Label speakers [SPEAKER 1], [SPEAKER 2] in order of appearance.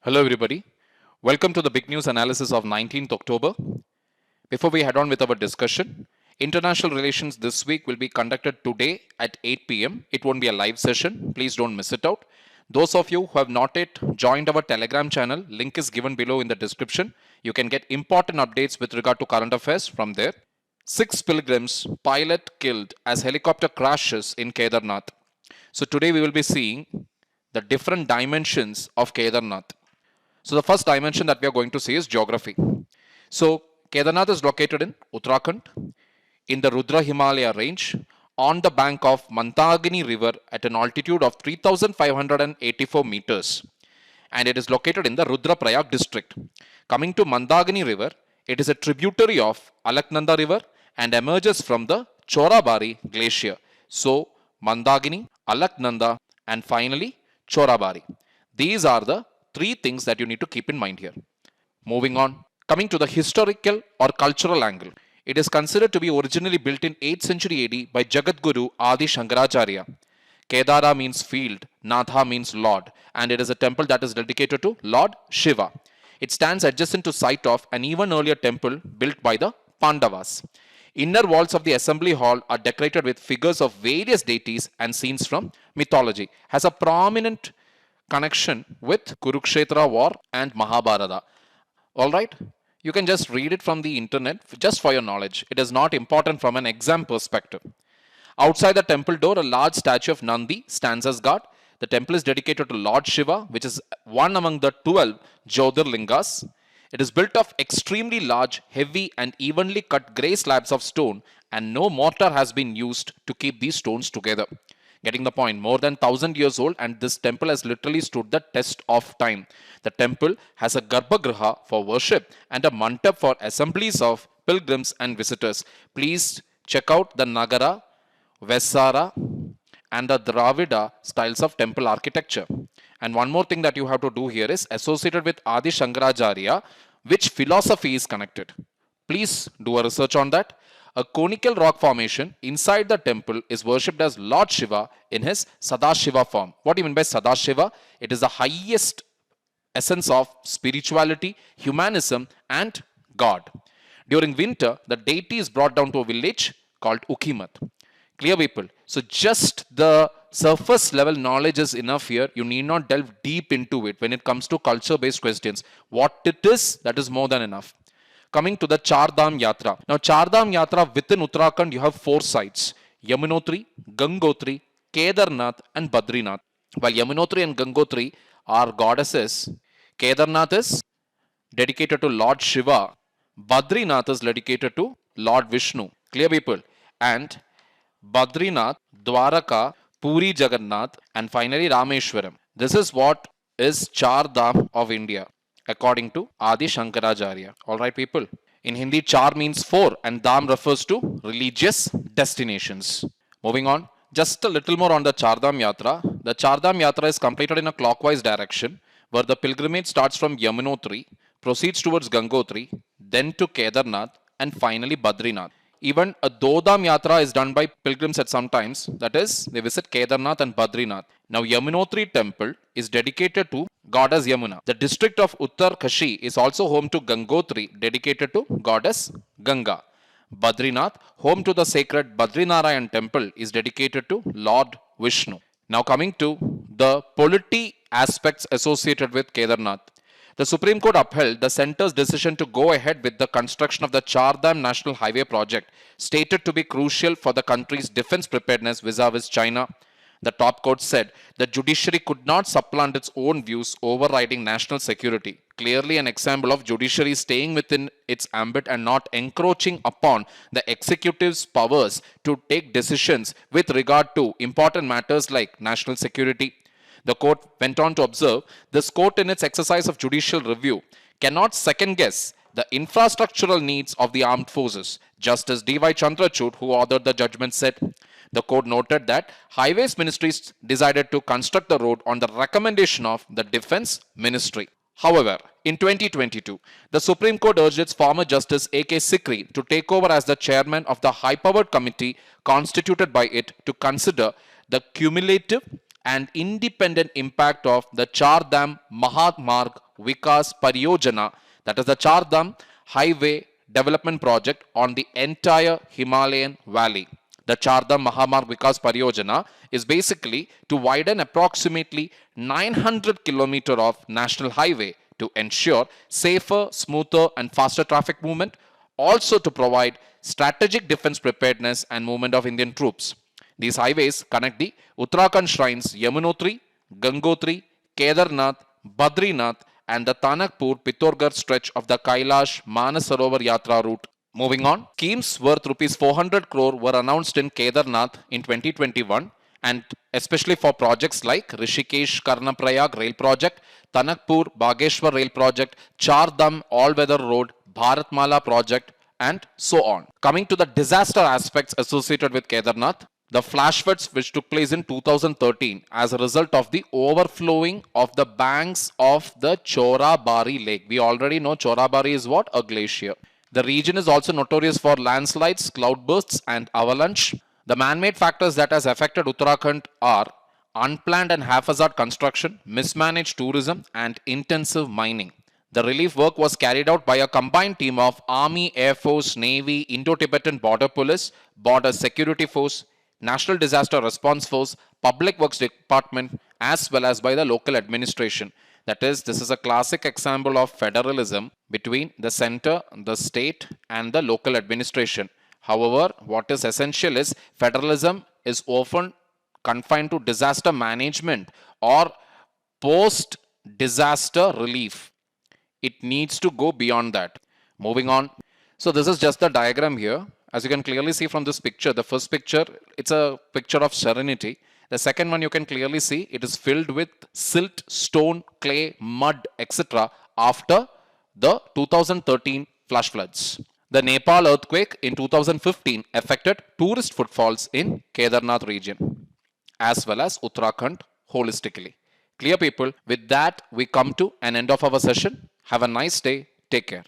[SPEAKER 1] Hello everybody. Welcome to the big news analysis of 19th October. Before we head on with our discussion, international relations this week will be conducted today at 8 p.m. It won't be a live session. Please don't miss it out. Those of you who have not yet joined our Telegram channel, link is given below in the description. You can get important updates with regard to current affairs from there. 6 pilgrims, pilot killed as helicopter crashes in Kedarnath. So today we will be seeing the different dimensions of Kedarnath. So the first dimension that we are going to see is geography. So Kedarnath is located in Uttarakhand in the Rudra Himalaya range on the bank of Mandakini River at an altitude of 3,584 meters. And it is located in the Rudraprayag district. Coming to Mandakini River, it is a tributary of Alaknanda River and emerges from the Chorabari glacier. So Mandakini, Alaknanda and finally Chorabari. These are the three things that you need to keep in mind here. Moving on, coming to the historical or cultural angle. It is considered to be originally built in 8th century AD by Jagadguru Adi Shankaracharya. Kedara means field, Natha means Lord, and it is a temple that is dedicated to Lord Shiva. It stands adjacent to site of an even earlier temple built by the Pandavas. Inner walls of the assembly hall are decorated with figures of various deities and scenes from mythology. Has a prominent connection with Kurukshetra war and Mahabharata. Alright, you can just read it from the internet just for your knowledge. It is not important from an exam perspective. Outside the temple door, a large statue of Nandi stands as guard. The temple is dedicated to Lord Shiva, which is one among the 12 Jyotirlingas. It is built of extremely large, heavy and evenly cut grey slabs of stone, and no mortar has been used to keep these stones together. Getting the point, more than 1,000 years old, and this temple has literally stood the test of time. The temple has a Garbhagriha for worship and a Mandap for assemblies of pilgrims and visitors. Please check out the Nagara, Vesara and the Dravida styles of temple architecture. And one more thing that you have to do here is associated with Adi Shankaracharya, which philosophy is connected. Please do a research on that. A conical rock formation inside the temple is worshipped as Lord Shiva in his Sadashiva form. What do you mean by Sadashiva? It is the highest essence of spirituality, humanism and God. During winter, the deity is brought down to a village called Ukimat. Clear people? So just the surface level knowledge is enough here. You need not delve deep into it when it comes to culture based questions. What it is, that is more than enough. Coming to the Chardham Yatra. Now Chardham Yatra within Uttarakhand, you have 4 sites. Yamunotri, Gangotri, Kedarnath and Badrinath. While Yamunotri and Gangotri are goddesses, Kedarnath is dedicated to Lord Shiva. Badrinath is dedicated to Lord Vishnu. Clear people? And Badrinath, Dwaraka, Puri Jagannath and finally Rameshwaram. This is what is Chardham of India, according to Adi Shankaracharya. Alright people. In Hindi, Char means 4 and Dham refers to religious destinations. Moving on, just a little more on the Chardham Yatra. The Chardham Yatra is completed in a clockwise direction where the pilgrimage starts from Yamunotri, proceeds towards Gangotri, then to Kedarnath and finally Badrinath. Even a Dodam Yatra is done by pilgrims at some times, that is, they visit Kedarnath and Badrinath. Now, Yamunotri temple is dedicated to goddess Yamuna. The district of Uttarakhand is also home to Gangotri, dedicated to goddess Ganga. Badrinath, home to the sacred Badrinarayan temple, is dedicated to Lord Vishnu. Now, coming to the polity aspects associated with Kedarnath. The Supreme Court upheld the centre's decision to go ahead with the construction of the Chardham National Highway project, stated to be crucial for the country's defense preparedness vis-a-vis China. The top court said the judiciary could not supplant its own views overriding national security. Clearly an example of judiciary staying within its ambit and not encroaching upon the executive's powers to take decisions with regard to important matters like national security. The court went on to observe, this court in its exercise of judicial review cannot second guess the infrastructural needs of the armed forces. Justice D.Y. Chandrachud, who authored the judgment, said. The court noted that Highways Ministry decided to construct the road on the recommendation of the Defense Ministry. However, in 2022, the Supreme Court urged its former Justice A.K. Sikri to take over as the chairman of the high-powered committee constituted by it to consider the cumulative and independent impact of the Chardham Mahamarg Vikas Pariyojana, that is the Chardham Highway Development Project on the entire Himalayan Valley. The Chardham Mahamarg Vikas Pariyojana is basically to widen approximately 900 km of national highway to ensure safer, smoother and faster traffic movement, also to provide strategic defense preparedness and movement of Indian troops. These highways connect the Uttarakhand shrines Yamunotri, Gangotri, Kedarnath, Badrinath and the Tanakpur Pittorgarh stretch of the Kailash Manasarovar Yatra route. Moving on, schemes worth rupees 400 crore were announced in Kedarnath in 2021 and especially for projects like Rishikesh Karnaprayag Rail Project, Tanakpur Bageshwar Rail Project, Chardham All-Weather Road, Bharatmala Project and so on. Coming to the disaster aspects associated with Kedarnath, the flash floods which took place in 2013 as a result of the overflowing of the banks of the Chorabari Lake. We already know Chorabari is what? A glacier. The region is also notorious for landslides, cloudbursts and avalanche. The man-made factors that has affected Uttarakhand are unplanned and haphazard construction, mismanaged tourism and intensive mining. The relief work was carried out by a combined team of Army, Air Force, Navy, Indo-Tibetan Border Police, Border Security Force, National Disaster Response Force, Public Works Department, as well as by the local administration. That is, this is a classic example of federalism between the center, the state, and the local administration. However, what is essential is federalism is often confined to disaster management or post-disaster relief. It needs to go beyond that. Moving on. So this is just the diagram here. As you can clearly see from this picture, the first picture, it's a picture of serenity. The second one you can clearly see it is filled with silt, stone, clay, mud, etc. after the 2013 flash floods. The Nepal earthquake in 2015 affected tourist footfalls in Kedarnath region as well as Uttarakhand holistically. Clear people, with that we come to an end of our session. Have a nice day. Take care.